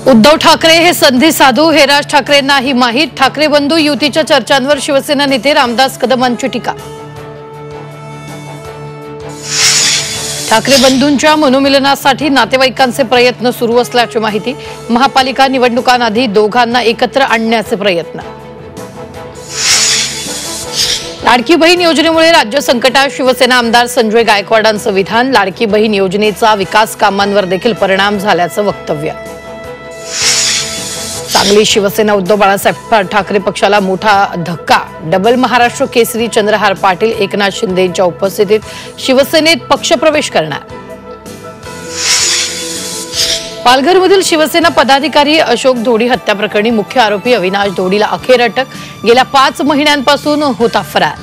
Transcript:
उद्धव ठाकरे हे संधी साधू, हे राज ठाकरेंनाही माहीत। ठाकरे बंधू युतीच्या चर्चांवर शिवसेना नेते रामदास कदमांची टीका। ठाकरे बंधूंच्या मनोमिलनासाठी नातेवाईकांचे प्रयत्न सुरू असल्याची माहिती। महापालिका निवडणुकांआधी दोघांना एकत्र आणण्याचे प्रयत्न। लाडकी बहीण योजनेमुळे राज्य संकटात, शिवसेना आमदार संजय गायकवाडांचं विधान। लाडकी बहीण योजनेचा विकास कामांवर देखील परिणाम झाल्याचं वक्तव्य। सांगली शिवसेना उद्धव बाळासाहेब ठाकरे पक्षाला मोठा धक्का। डबल महाराष्ट्र केसरी चंद्रहार पाटील एकनाथ शिंदेंच्या उपस्थितीत शिवसेनेत पक्षप्रवेश करणार। पालघरमधील शिवसेना पदाधिकारी अशोक धोडी हत्या प्रकरणी मुख्य आरोपी अविनाश धोडीला अखेर अटक। गेल्या 5 महिन्यांपासून होता फरार।